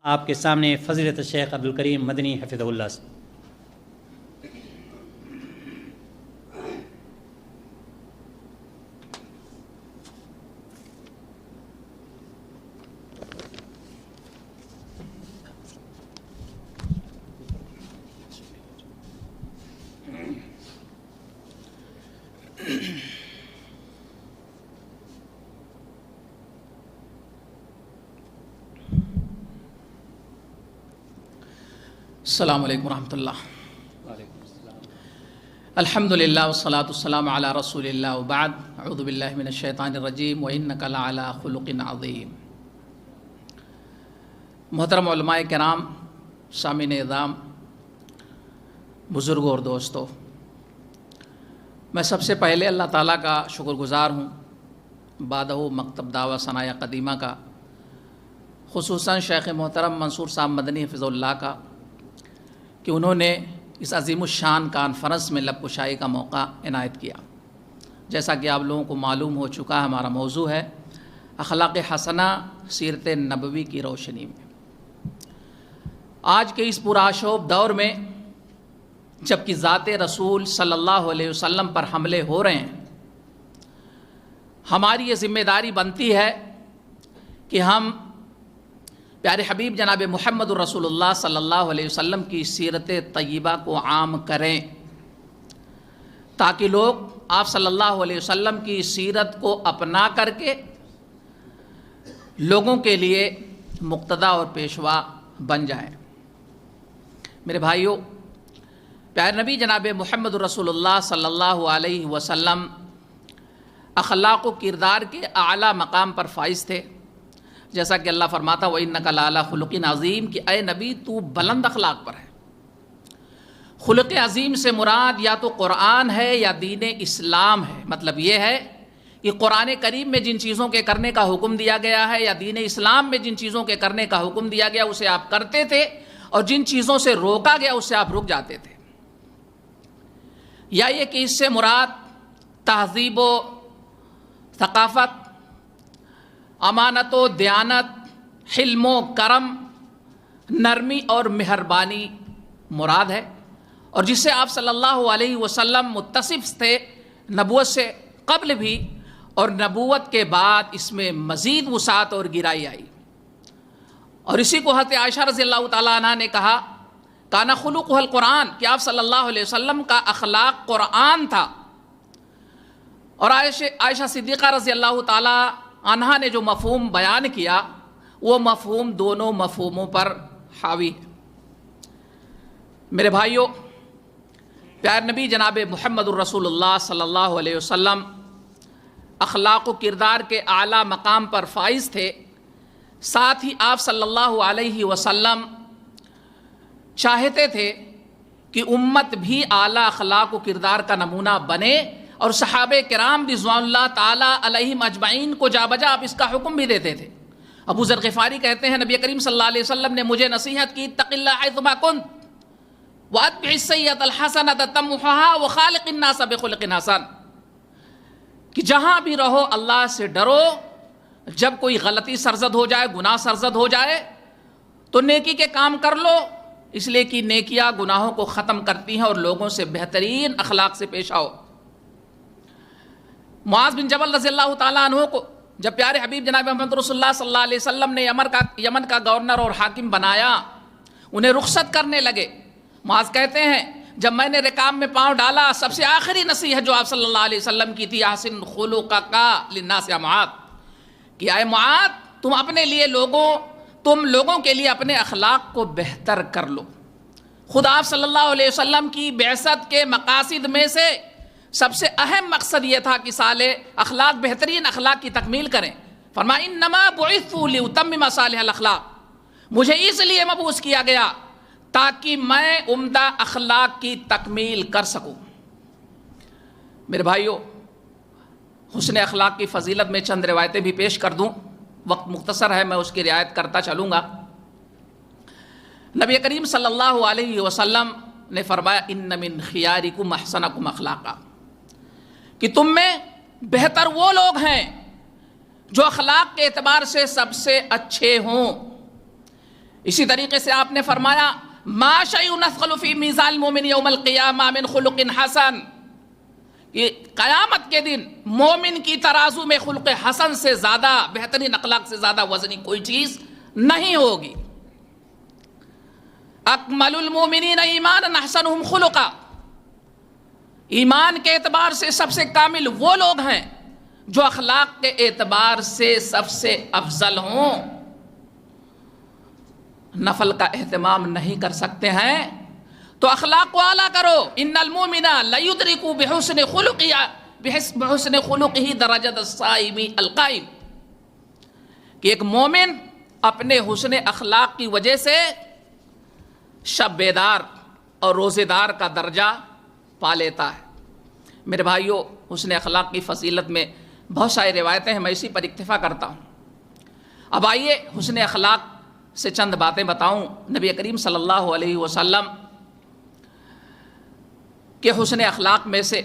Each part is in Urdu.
آپ کے سامنے فضیلت شیخ عبدالکریم مدنی حفظہ اللہ سے السلام علیکم ورحمۃ اللہ۔ الحمدللہ والصلاۃ والسلام علی رسول اللہ وبعد، اعوذ باللہ من الشیطان الرجیم وانک لعلی خلق عظیم۔ محترم علماء کرام، سامعین اعظام، بزرگوں اور دوستو، میں سب سے پہلے اللہ تعالیٰ کا شکر گزار ہوں، بعدہ مکتب دعویٰ ثنایا قدیمہ کا، خصوصاً شیخ محترم منصور صاحب مدنی حفظہ اللہ کا، کہ انہوں نے اس عظیم الشان کانفرنس میں لب کشائی کا موقع عنایت کیا۔ جیسا کہ آپ لوگوں کو معلوم ہو چکا ہے، ہمارا موضوع ہے اخلاق حسنہ سیرت نبوی کی روشنی میں۔ آج کے اس پرآشوب دور میں جب کہ ذات رسول صلی اللہ علیہ وسلم پر حملے ہو رہے ہیں، ہماری یہ ذمہ داری بنتی ہے کہ ہم پیارے حبیب جناب محمد الرسول اللہ صلی اللہ علیہ وسلم کی سیرت طیبہ کو عام کریں، تاکہ لوگ آپ صلی اللہ علیہ وسلم کی سیرت کو اپنا کر کے لوگوں کے لیے مقتدی اور پیشوا بن جائیں۔ میرے بھائیوں، پیارے نبی جناب محمد الرسول اللہ صلی اللہ علیہ وسلم اخلاق و کردار کے اعلیٰ مقام پر فائز تھے، جیسا کہ اللہ فرماتا وَإِنَّكَ لَعَلَىٰ خُلُقٍ عَظِيمٍ کہ اے نبی تو بلند اخلاق پر ہے۔ خلق عظیم سے مراد یا تو قرآن ہے یا دین اسلام ہے۔ مطلب یہ ہے کہ قرآن کریم میں جن چیزوں کے کرنے کا حکم دیا گیا ہے یا دین اسلام میں جن چیزوں کے کرنے کا حکم دیا گیا اسے آپ کرتے تھے، اور جن چیزوں سے روکا گیا اس سے آپ رک جاتے تھے، یا یہ کہ اس سے مراد تہذیب و ثقافت، امانت و دیانت، حلم و کرم، نرمی اور مہربانی مراد ہے، اور جس سے آپ صلی اللہ علیہ وسلم متصف تھے نبوت سے قبل بھی، اور نبوت کے بعد اس میں مزید وسعت اور گہرائی آئی۔ اور اسی کو حضرت عائشہ رضی اللہ تعالیٰ عنہ نے کہا کانا خلقہ القرآن کہ آپ صلی اللہ علیہ وسلم کا اخلاق قرآن تھا۔ اور عائشہ صدیقہ رضی اللہ تعالیٰ عنہا نے جو مفہوم بیان کیا وہ مفہوم دونوں مفہوموں پر حاوی ہے۔ میرے بھائیوں، پیارے نبی جناب محمد الرسول اللہ صلی اللہ علیہ وسلم اخلاق و کردار کے اعلیٰ مقام پر فائز تھے، ساتھ ہی آپ صلی اللہ علیہ وسلم چاہتے تھے کہ امت بھی اعلیٰ اخلاق و کردار کا نمونہ بنے، اور صحابہ کرام رضوان اللہ تعالیٰ علیہم اجمعین کو جا بجا آپ اس کا حکم بھی دیتے تھے۔ ابو ذر غفاری کہتے ہیں نبی کریم صلی اللہ علیہ وسلم نے مجھے نصیحت کی اتق اللہ حیثما کنت واتبع السیئۃ الحسنۃ تمحها وخالق الناس بخلق حسن، کہ جہاں بھی رہو اللہ سے ڈرو، جب کوئی غلطی سرزد ہو جائے، گناہ سرزد ہو جائے تو نیکی کے کام کر لو، اس لیے کہ نیکیاں گناہوں کو ختم کرتی ہیں، اور لوگوں سے بہترین اخلاق سے پیش آؤ۔ معاذ بن جبل رضی اللہ تعالیٰ عنہ کو جب پیارے حبیب جناب محمد رسول اللہ صلی اللہ علیہ وسلم نے یمن کا گورنر اور حاکم بنایا، انہیں رخصت کرنے لگے۔ معاذ کہتے ہیں جب میں نے رکاب میں پاؤں ڈالا، سب سے آخری نصیحت جو آپ صلی اللہ علیہ وسلم کی تھی احسن خلقک للناس یا معاذ، کہ اے معاذ تم لوگوں کے لیے اپنے اخلاق کو بہتر کر لو۔ خود آپ صلی اللہ علیہ وسلم کی بعثت کے مقاصد میں سے سب سے اہم مقصد یہ تھا کہ اخلاق بہترین اخلاق کی تکمیل کریں۔ فرمایا انما بعثت لاتمم صالح الاخلاق، مجھے اس لیے مبعوث کیا گیا تاکہ میں عمدہ اخلاق کی تکمیل کر سکوں۔ میرے بھائیوں، حسن اخلاق کی فضیلت میں چند روایتیں بھی پیش کر دوں، وقت مختصر ہے، میں اس کی رعایت کرتا چلوں گا۔ نبی کریم صلی اللہ علیہ وسلم نے فرمایا ان من خیارکم احسنکم اخلاقا، کہ تم میں بہتر وہ لوگ ہیں جو اخلاق کے اعتبار سے سب سے اچھے ہوں۔ اسی طریقے سے آپ نے فرمایا ما شیء نثقل فی میزان المؤمن یوم القیامہ من خلق حسن، کہ قیامت کے دن مومن کی ترازو میں خلق حسن سے زیادہ، بہترین اخلاق سے زیادہ وزنی کوئی چیز نہیں ہوگی۔ اکمل المؤمنین ایمانا احسنہم خلقا، ایمان کے اعتبار سے سب سے کامل وہ لوگ ہیں جو اخلاق کے اعتبار سے سب سے افضل ہوں۔ نفل کا اہتمام نہیں کر سکتے ہیں تو اخلاق کو اعلیٰ کرو۔ ان المؤمن لیدرک بحسن خلقہ درجۃ الصائم القائم، کہ ایک مومن اپنے حسن اخلاق کی وجہ سے شب بیدار اور روزے دار کا درجہ پا لیتا ہے۔ میرے بھائیوں، حسن اخلاق کی فضیلت میں بہت ساری روایتیں ہیں، میں اسی پر اکتفا کرتا ہوں۔ اب آئیے حسن اخلاق سے چند باتیں بتاؤں نبی کریم صلی اللہ علیہ وسلم کے حسن اخلاق میں سے۔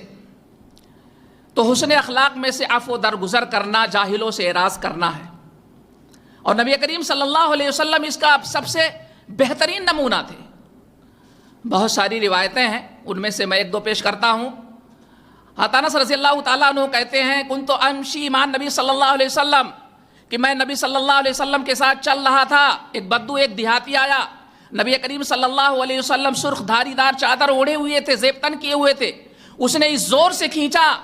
تو حسن اخلاق میں سے عفو درگزر کرنا، جاہلوں سے اعراض کرنا ہے، اور نبی کریم صلی اللہ علیہ وسلم اس کا سب سے بہترین نمونہ تھے۔ بہت ساری روایتیں ہیں، ان میں سے میں ایک دو پیش کرتا ہوں۔ حضرت انس رضی اللہ تعالیٰ عنہ کہتے ہیں کنت امشی مع نبی صلی اللہ علیہ وسلم، کہ میں نبی صلی اللہ علیہ وسلم کے ساتھ چل رہا تھا، ایک بدو ایک دیہاتی آیا، نبی کریم صلی اللہ علیہ وسلم سرخ دھاری دار چادر اوڑھے ہوئے تھے، زیب تن کیے ہوئے تھے، اس نے اس زور سے کھینچا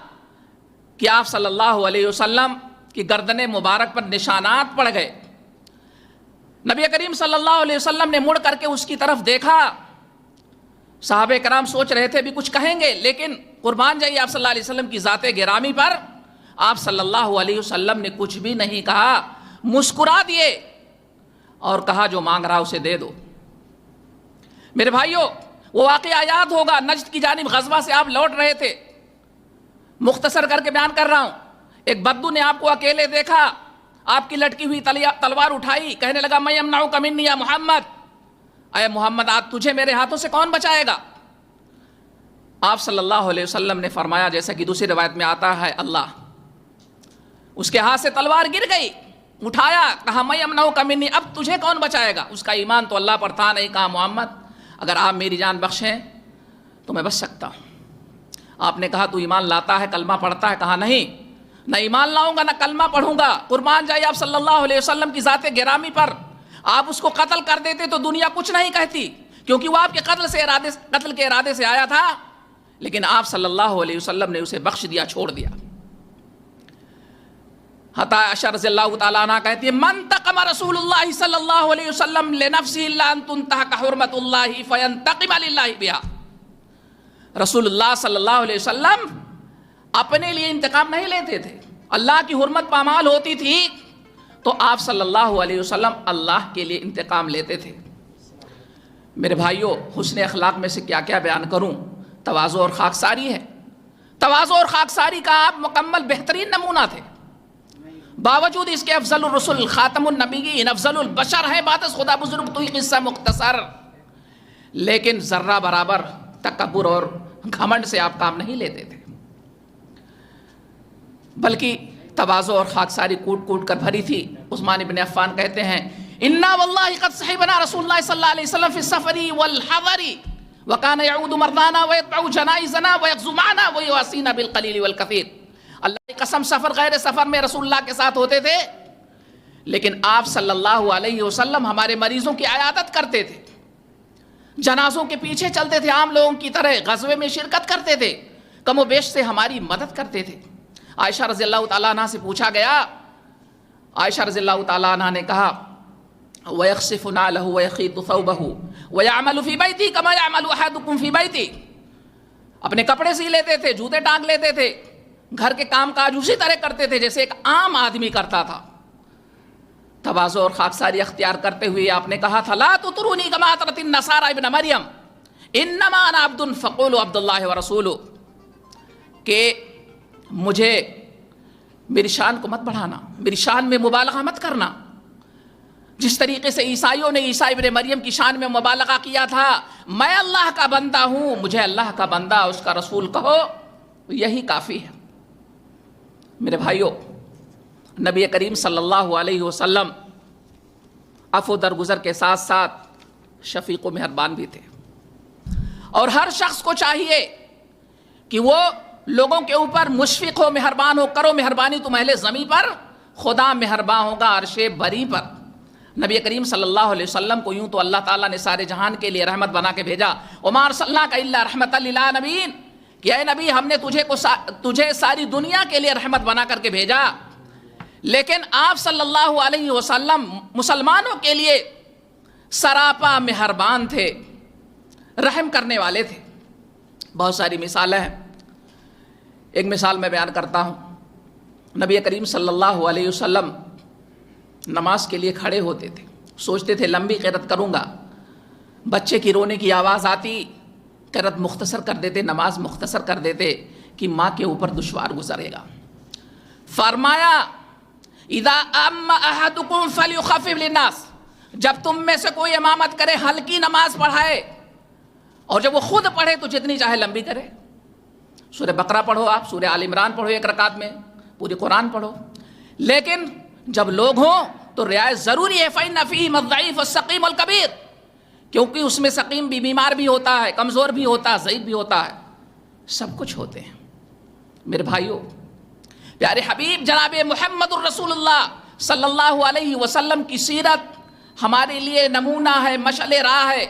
کہ آپ صلی اللہ علیہ وسلم کی گردن مبارک پر نشانات پڑ گئے۔ نبی کریم صلی اللہ علیہ وسلم نے مڑ کر کے اس کی طرف دیکھا، صحابہ کرام سوچ رہے تھے بھی کچھ کہیں گے، لیکن قربان جائیے آپ صلی اللہ علیہ وسلم کی ذات گرامی پر آپ صلی اللہ علیہ وسلم نے کچھ بھی نہیں کہا، مسکرا دیے اور کہا جو مانگ رہا اسے دے دو۔ میرے بھائیوں، وہ واقعہ یاد ہوگا، نجد کی جانب غزوہ سے آپ لوٹ رہے تھے، مختصر کر کے بیان کر رہا ہوں۔ ایک بدو نے آپ کو اکیلے دیکھا، آپ کی لٹکی ہوئی تلوار اٹھائی، کہنے لگا میں یمنعک منی یا محمد، اے محمد آج تجھے میرے ہاتھوں سے کون بچائے گا؟ آپ صلی اللہ علیہ وسلم نے فرمایا، جیسا کہ دوسری روایت میں آتا ہے، اللہ۔ اس کے ہاتھ سے تلوار گر گئی، اٹھایا، کہا میں یمنعک منی، اب تجھے کون بچائے گا؟ اس کا ایمان تو اللہ پر تھا نہیں، کہا محمد اگر آپ میری جان بخشیں تو میں بچ سکتا ہوں۔ آپ نے کہا تو ایمان لاتا ہے، کلمہ پڑھتا ہے؟ کہا نہیں، نہ ایمان لاؤں گا نہ کلمہ پڑھوں گا۔ قربان جائے آپ صلی اللہ علیہ وسلم کی ذات گرامی پر، آپ اس کو قتل کر دیتے تو دنیا کچھ نہیں کہتی، کیونکہ وہ آپ کے قتل کے ارادے سے آیا تھا، لیکن آپ صلی اللہ علیہ وسلم نے اسے بخش دیا، چھوڑ دیا۔ حتی عائشہ رضی اللہ تعالیٰ عنہ کہتی ہے من تقم رسول اللہ صلی اللہ علیہ وسلم لنفسه الا ان تنتهك حرمت اللہ فینتقم للہ بها۔ رسول اللہ صلی اللہ علیہ وسلم اپنے لیے انتقام نہیں لیتے تھے، اللہ کی حرمت پامال ہوتی تھی تو آپ صلی اللہ علیہ وسلم اللہ کے لیے انتقام لیتے تھے۔ میرے بھائیوں، حسن اخلاق میں سے کیا کیا بیان کروں؟ تواضع اور خاکساری ہے۔ تواضع اور خاکساری کا آپ مکمل بہترین نمونہ تھے، باوجود اس کے افضل الرسل خاتم النبیین افضل البشر ہے، بات خدا بزرگ تو ہی قصہ مختصر، لیکن ذرہ برابر تکبر اور گھمنڈ سے آپ کام نہیں لیتے تھے، بلکہ تواضع اور خاکساری کوٹ کوٹ کر بھری تھی۔ عثمان بن عفان کہتے ہیں انا واللہ قد صحبنا رسول اللہ صلی اللہ علیہ وسلم فی السفر والحضر وکان یعود مردانا ویتبع جنائزنا ویغزو معنا ویواسینا بالقلیل والکثیر۔ اللہ کی قسم سفر غیر سفر میں رسول اللہ کے ساتھ ہوتے تھے، لیکن آپ صلی اللہ علیہ وسلم ہمارے مریضوں کی عیادت کرتے تھے، جنازوں کے پیچھے چلتے تھے، عام لوگوں کی طرح غزوے میں شرکت کرتے تھے، کم و بیش سے ہماری مدد کرتے تھے۔ عائشہ رضی اللہ تعالیٰ عنہ سے پوچھا گیا، عائشہ رضی اللہ تعالیٰ عنہ نے کہا وَيَخْصِفُ نَعْلَهُ وَيَخِيطُ ثَوْبَهُ وَيَعْمَلُ فِي بَيْتِهِ كَمَا يَعْمَلُ أَحَدُكُمْ فِي بَيْتِهِ۔ اپنے کپڑے سی لیتے تھے، جوتے ٹانگ لیتے تھے، گھر کے کام کاج اسی طرح کرتے تھے جیسے ایک عام آدمی کرتا تھا۔ تواضع اور خاکساری اختیار کرتے ہوئے آپ نے کہا تھا لا تطرونی کما اطرت النصارى ابن مریم انما انا عبد فقولوا عبد اللہ ورسولہ، کہ مجھے میری شان کو مت بڑھانا، میری شان میں مبالغہ مت کرنا۔ جس طریقے سے عیسائیوں نے عیسیٰ ابن مریم کی شان میں مبالغہ کیا تھا، میں اللہ کا بندہ ہوں، مجھے اللہ کا بندہ اس کا رسول کہو، یہی کافی ہے۔ میرے بھائیوں، نبی کریم صلی اللہ علیہ وسلم عفو درگزر کے ساتھ ساتھ شفیق و مہربان بھی تھے. اور ہر شخص کو چاہیے کہ وہ لوگوں کے اوپر مشفق ہو, مہربان ہو. کرو مہربانی تم اہل زمین پر, خدا مہربان ہوگا عرش بری پر. نبی کریم صلی اللہ علیہ وسلم کو یوں تو اللہ تعالیٰ نے سارے جہان کے لیے رحمت بنا کے بھیجا, وما ارسلناک الا رحمۃ للعالمین, کہ اے نبی ہم نے تجھے ساری دنیا کے لیے رحمت بنا کر کے بھیجا. لیکن آپ صلی اللہ علیہ وسلم مسلمانوں کے لیے سراپا مہربان تھے, رحم کرنے والے تھے. بہت ساری مثالیں ہیں. ایک مثال میں بیان کرتا ہوں. نبی کریم صلی اللہ علیہ وسلم نماز کے لیے کھڑے ہوتے تھے, سوچتے تھے لمبی قرات کروں گا, بچے کی رونے کی آواز آتی, قرات مختصر کر دیتے, نماز مختصر کر دیتے کہ ماں کے اوپر دشوار گزرے گا. فرمایا اذا اما احدکم فلیخفف للناس, جب تم میں سے کوئی امامت کرے ہلکی نماز پڑھائے, اور جب وہ خود پڑھے تو جتنی چاہے لمبی کرے. سورہ بقرہ پڑھو, آپ سورہ آل عمران پڑھو, ایک رکعت میں پوری قرآن پڑھو. لیکن جب لوگ ہوں تو رعایت ضروری ہے. فإن فیہم الضعیف والسقیم والکبیر, کیونکہ اس میں سقیم بھی, بیمار بھی ہوتا ہے, کمزور بھی ہوتا ہے, ضعیف بھی ہوتا ہے, سب کچھ ہوتے ہیں. میرے بھائیوں, پیارے حبیب جناب محمد الرسول اللہ صلی اللہ علیہ وسلم کی سیرت ہمارے لیے نمونہ ہے, مشعل راہ ہے.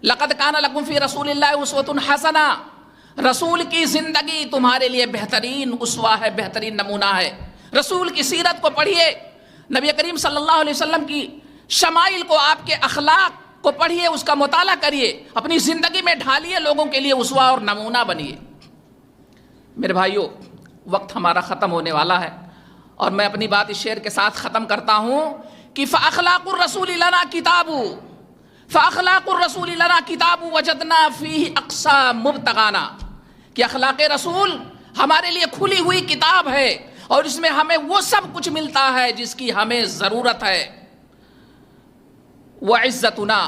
لقد کان لکم فی رسول اللہ اسوۃ حسنہ, رسول کی زندگی تمہارے لیے بہترین اسوہ ہے, بہترین نمونہ ہے. رسول کی سیرت کو پڑھیے, نبی کریم صلی اللہ علیہ وسلم کی شمائل کو, آپ کے اخلاق کو پڑھیے, اس کا مطالعہ کریے, اپنی زندگی میں ڈھالیے, لوگوں کے لیے اسوہ اور نمونہ بنیے. میرے بھائیوں, وقت ہمارا ختم ہونے والا ہے, اور میں اپنی بات اس شعر کے ساتھ ختم کرتا ہوں کہ فَأَخْلَاقُ الرَّسُولِ لَنَا کِتَابُ فَأَخْلَاقُ الرَّسُولِ لَنَا کِتَابُ وَجَدْنَا فِيهِ أَقْصَى مُبْتَغَانَا, کہ اخلاق رسول ہمارے لیے کھلی ہوئی کتاب ہے, اور اس میں ہمیں وہ سب کچھ ملتا ہے جس کی ہمیں ضرورت ہے. وَعِزَّتُنَا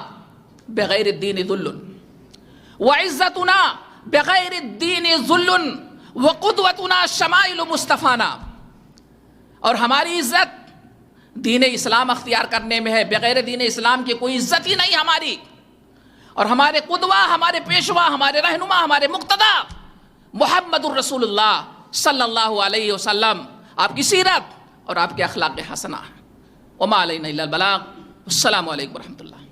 بِغَيْرِ الدِّينِ ذُلٌّ وَعِزَّتُنَا بِغَيْرِ الدِّينِ ذُلٌّ وَقُدْوَتُنَا شَمَائِلُ مُصْطَفَانَا, اور ہماری عزت دین اسلام اختیار کرنے میں ہے. بغیر دین اسلام کی کوئی عزت ہی نہیں ہماری. اور ہمارے قدوہ, ہمارے پیشوا, ہمارے رہنما, ہمارے مقتدا محمد الرسول اللہ صلی اللہ علیہ وسلم, آپ کی سیرت اور آپ کے اخلاق حسنہ. وما علینا الا البلاغ. السلام علیکم ورحمۃ اللہ.